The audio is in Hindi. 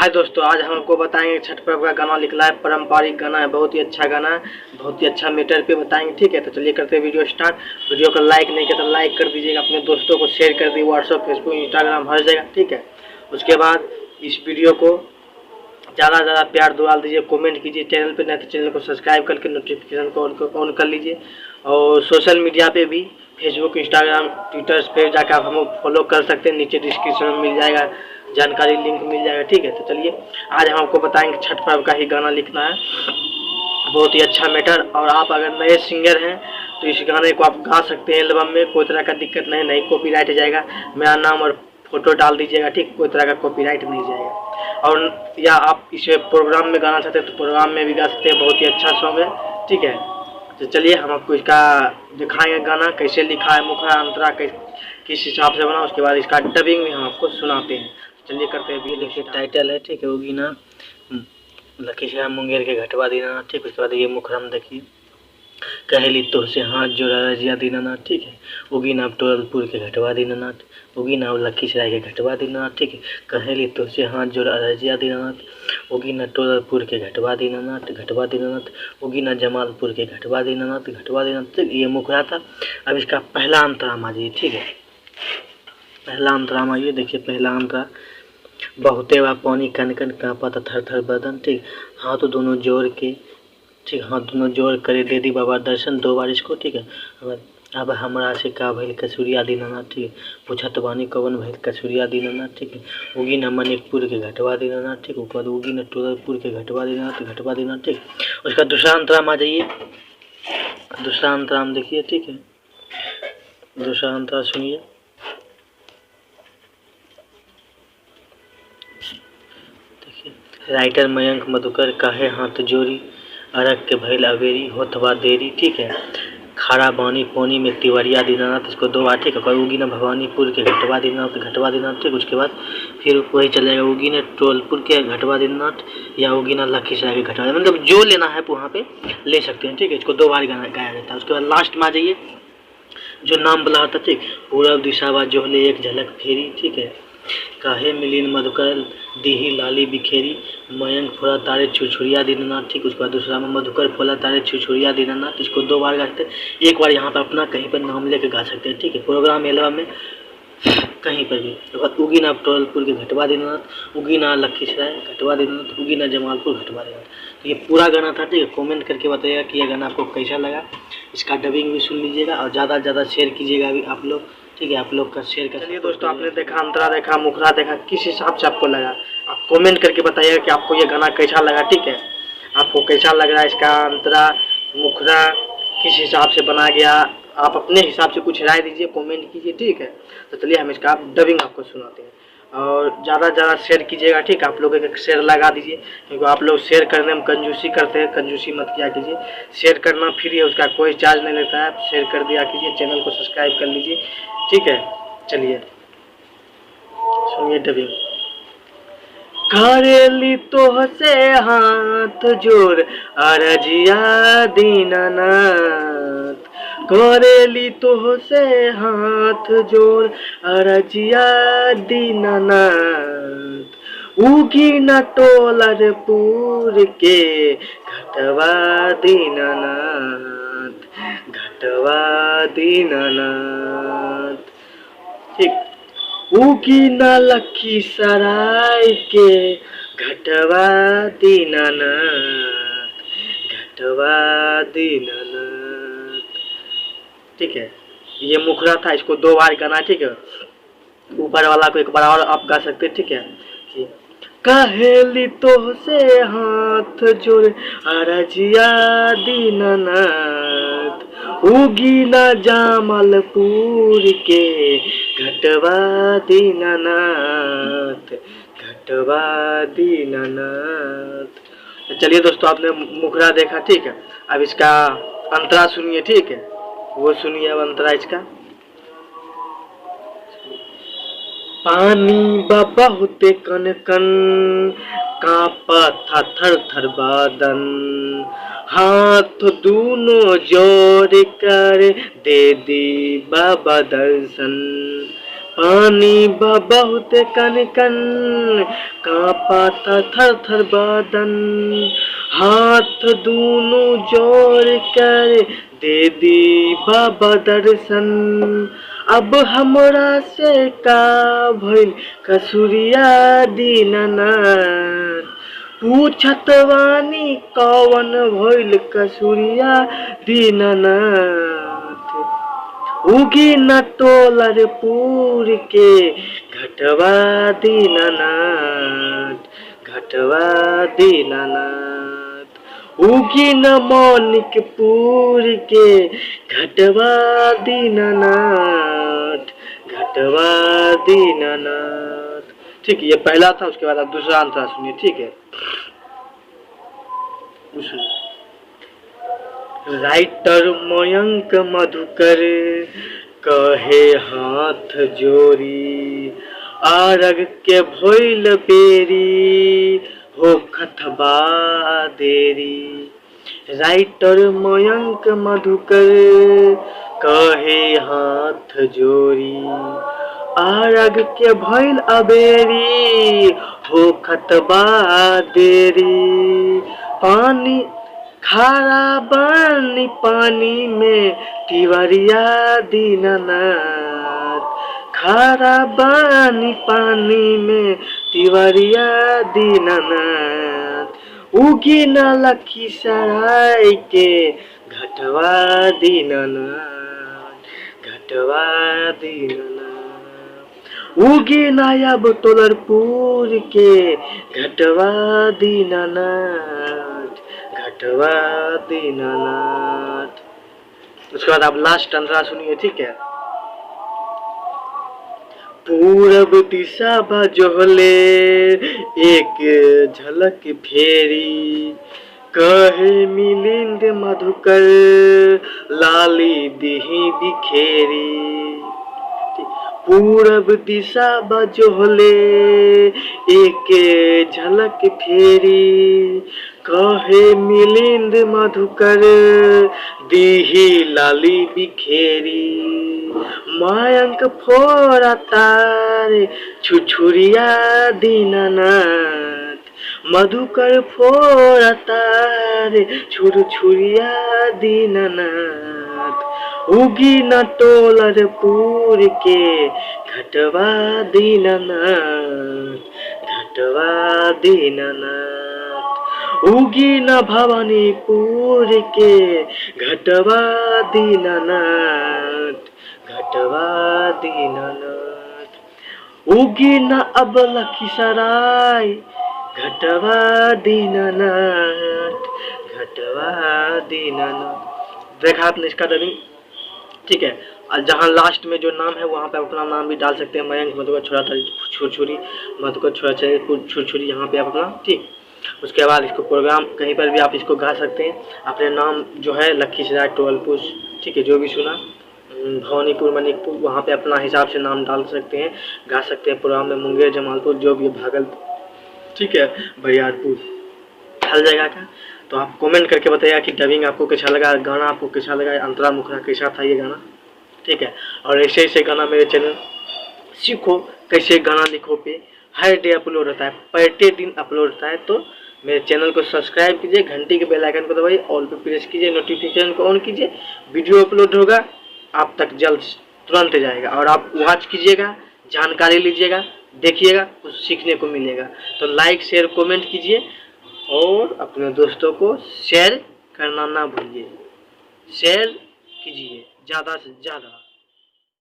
हाय दोस्तों, आज हम आपको बताएंगे छठ पर्व का गाना लिखना है। पारंपरिक गाना है, बहुत ही अच्छा गाना है, बहुत ही अच्छा मीटर पे बताएंगे। ठीक है, तो चलिए करते हैं वीडियो स्टार्ट। वीडियो को लाइक नहीं किया तो लाइक कर दीजिएगा, अपने दोस्तों को शेयर कर दीजिए, व्हाट्सअप, फेसबुक, इंस्टाग्राम हर जगह। ठीक है, उसके बाद इस वीडियो को ज़्यादा से ज़्यादा प्यार दुआ दीजिए, कमेंट कीजिए। चैनल पे नहीं तो चैनल को सब्सक्राइब करके नोटिफिकेशन को ऑन कर लीजिए। और सोशल मीडिया पे भी फेसबुक, इंस्टाग्राम, ट्विटर पे जाकर आप हमें फॉलो कर सकते हैं। नीचे डिस्क्रिप्शन में मिल जाएगा, जानकारी लिंक मिल जाएगा। ठीक है, तो चलिए आज हम आपको बताएंगे छठ पर्व का ही गाना लिखना है, बहुत ही अच्छा मैटर। और आप अगर नए सिंगर हैं तो इस गाने को आप गा सकते हैं एल्बम में, कोई तरह का दिक्कत नहीं कॉपीराइट जाएगा। मेरा नाम और फोटो डाल दीजिएगा, ठीक, कोई तरह का कॉपीराइट नहीं जाएगा। और या आप इसे प्रोग्राम में गाना चाहते हैं तो प्रोग्राम में भी गा सकते हैं, बहुत ही अच्छा सॉन्ग है। ठीक है, तो चलिए हम आपको इसका दिखाएंगे गाना कैसे लिखा है, मुखरा अंतरा किस हिसाब से बना, उसके बाद इसका डबिंग भी हम आपको सुनाते हैं। चलिए करते हैं। देखिए टाइटल है, ठीक है, उगीना लखीसराय मुंगेर के घटवा दीनानाथ। ठीक, उसके बाद ये मुखरम देखिए, कहेली तो से हाथ जोड़ा रजिया दीनानाथ। ठीक है, उगीना टोलपुर के घटवा दीनानाथ, उगीना लखीसराय के घटवा दीनानाथ। ठीक है, कहेली तो से हाथ जोड़ा रजिया दीनानाथ, उगीना टोलपुर के घटवा दीनानाथ, उगीना जमालपुर के घटवा दीनानाथ। ये मुखरा था। अब इसका पहला अंतराम आ जाइए। ठीक है, पहला अंतराम आइए, देखिए पहला अंतरा, बहुते वा पानी कन कन कांपा था थर थर बदन। ठीक, हाथ दोनों जोड़ के, ठीक, हाथ दोनों जोड़ करे दे दी बाबा दर्शन, 2 बार इसको। ठीक है, अब हमरा से का भइल कसूरिया दीनानाथ। ठीक है, पूछत बानी कवन भइल कसूरिया दीनानाथ। ठीक है, उगी न मनिकपुर के घटवा दीनानाथ। ठीक, उसके बाद उगी न टोलपुर के घटवा दीनानाथ। ठीक, उसका दूसरा अंतराम आ जाइए। दूसरा अंतराम देखिए। ठीक है, दूसरा अंतराम सुनिए। राइटर मयंक मधुकर काहे हाथ जोड़ी, अरग के भैल अवेरी होतवा देरी। ठीक है, खारा बानी पानी में तिवरिया दीनानाथ, इसको 2 बार। ठीक है, उगी न भवानीपुर के घटवा दीनानाथ। ठीक, उसके बाद फिर वही चल जाएगा, उगी न टोलपुर के घटवा दीनानाथ या उगी न लखीसराय के घटवा, मतलब जो लेना है वहाँ पे ले सकते हैं। ठीक है, इसको 2 बार गाया जाता है। उसके बाद लास्ट में आ जाइए, जो नाम बोला होता। ठीक, पूरब दिशावा जोहले एक झलक फेरी। ठीक है, काहे मिलीन मधुकर दीही लाली बिखेरी, मयंक फोड़ा तारे छुछुरिया दीनानाथ। ठीक, उसके बाद दूसरा में मधुकर फोड़ा तारे छुछुरिया दीनानाथ, इसको 2 बार गा सकते हैं। एक बार यहाँ पर अपना कहीं पर नाम लेकर गा सकते हैं। ठीक है, प्रोग्राम एल्बम में कहीं पर भी। उसके बाद उगीना टोलपुर के घटवा दीनानाथ, उगीना लखीसराय घटवा दीनानाथ, उगीना जमालपुर घटवा दीनानाथ। तो ये पूरा गाना था। ठीक है, कमेंट करके बताइएगा कि ये गाना आपको कैसा लगा। इसका डबिंग भी सुन लीजिएगा और ज़्यादा से ज़्यादा शेयर कीजिएगा अभी आप लोग। ठीक है, आप लोग का शेयर कर। चलिए दोस्तों, आपने देखा अंतरा, देखा मुखरा, देखा, किस हिसाब से आपको लगा आप कमेंट करके बताइएगा कि आपको ये गाना कैसा लगा। ठीक है, आपको कैसा लग रहा है इसका अंतरा मुखरा, किस हिसाब से बना गया, आप अपने हिसाब से कुछ राय दीजिए, कमेंट कीजिए। ठीक है, तो चलिए हम इसका डबिंग आपको सुनाते हैं और ज़्यादा से ज़्यादा शेयर कीजिएगा। ठीक है, आप लोग एक शेयर लगा दीजिए, क्योंकि आप लोग शेयर करने में कंजूसी करते हैं, कंजूसी मत किया कीजिए। शेयर करना फ्री है, उसका कोई चार्ज नहीं लेता है, शेयर कर दिया कीजिए, चैनल को सब्सक्राइब कर लीजिए। ठीक है, चलिए सुनिए डबिंग। करेली तो से हाथ जोड़ अरजिया दीनानाथ, करेली तो से हाथ जोड़ अरजिया दीनानाथ, उगी न टोलरपुर के घटवा दीनानाथ। ठीक, उगी न लखीसराय के घटवा दीनानाथ। ठीक है, ये मुखरा था, इसको 2 बार गाना। ठीक है, ऊपर वाला को एक बार और आप गा सकते हैं। ठीक है, कहेली तो से हाथ जोड़ अरजिया दीनानाथ, उगी न जामलपुर के घटवा दीनानाथ। तो चलिए दोस्तों, आपने मुखरा देखा। ठीक है, अब इसका अंतरा सुनिए। ठीक है, वो सुनिए अब अंतरा इसका। पानी बाबा होते कन कन कांपा था थर थर बदन, हाथ दोनों जोड़ कर दे दी बाबा दर्शन, पानी बा बहुत कन कन, कांपा था थर थर बदन, हाथ दोनों जोड़ कर दे दी बाबा दर्शन। अब हमरा से का भइल कसुरिया दीनानाथ, पूछत वानी कौन भइल कसुरिया दीनानाथ। उगी न टोलर पूर के घटवा दीनानाथ, घटवा दीनानाथ। उगी न मौनिकपुर के घटवा दीनानाथ, घटवा दीनानाथ। ठीक है, ये पहला था, उसके बाद आप दूसरा अंतरा सुनिए। ठीक है, राइटर मयंक मधुकर कहे हाथ जोड़ी, आरग के भइल बेरी हो खतबा देरी। राइटर मयंक मधुकर कहे हाथ जोड़ी, आरग के भइल अबेरी हो खतबा देरी। पानी खारा बानी पानी में तिवरिया दीनानाथ, खारा बानी पानी में तिवरिया दीनानाथ। उगी न लखीसराय के घटवा दीनानाथ, घटवा दीनानाथ। उगी नायब टोलरपुर के घटवा दीनानाथ, घटवा दीनानाथ। उसके बाद आप लास्ट अंतरा सुनिए। ठीक है, पूरब दिशा बजोहले एक झलक फेरी, कहे मिलिंद मधुकर लाली दिही बिखेरी। पूरब दिशा बजोहले एक झलक फेरी, कहे मिलिंद मधुकर दीही लाली बिखेरी। मयंक फोड़ा तारे छुछुरिया दीनानाथ, मधुकर फोड़ा तारे छुरछुरिया दीनानाथ। उगी न टोलरपुर के घटवा दीनानाथ, घटवा दीनानाथ। उगी न भवानीपुर के घटवा दीनानाथ, घटवा दीनानाथ। उगी न अब लखीसराय घटवा दीनानाथ, घटवा दीनानाथ। देखा आपने इसका डबिंग। ठीक है, और जहाँ लास्ट में जो नाम है वहाँ पे अपना नाम भी डाल सकते हैं। मयंक मधुकर छोड़ा था छुरछुरी, मधुकर छोड़ा छुरछुरी, यहाँ पे आप अपना। ठीक, उसके बाद इसको प्रोग्राम कहीं पर भी आप इसको गा सकते हैं, अपने नाम जो है लखीसराय टोलपुर, ठीक है, जो भी सुना, भवानीपुर मनिकपुर, वहाँ पे अपना हिसाब से नाम डाल सकते हैं, गा सकते हैं प्रोग्राम में। मुंगेर, जमालपुर, जो भी भागलपुर, ठीक है, बरियारपुर, हर जगह का। तो आप कमेंट करके बताइएगा कि डबिंग आपको कैसा लगा, गाना आपको कैसा लगा, अंतरा मुखरा कैसा था ये गाना। ठीक है, और ऐसे ऐसे गाना मेरे चैनल सीखो कैसे गाना लिखो पे हर डे अपलोड होता है, पर दिन अपलोड होता है। तो मेरे चैनल को सब्सक्राइब कीजिए, घंटी के बेल आइकन को दबाइए, ऑल पे प्रेस कीजिए, नोटिफिकेशन को ऑन कीजिए। वीडियो अपलोड होगा आप तक जल्द तुरंत जाएगा, और आप वॉच कीजिएगा, जानकारी लीजिएगा, देखिएगा, कुछ सीखने को मिलेगा। तो लाइक शेयर कमेंट कीजिए, और अपने दोस्तों को शेयर करना ना भूलिए, शेयर कीजिए ज़्यादा से ज़्यादा।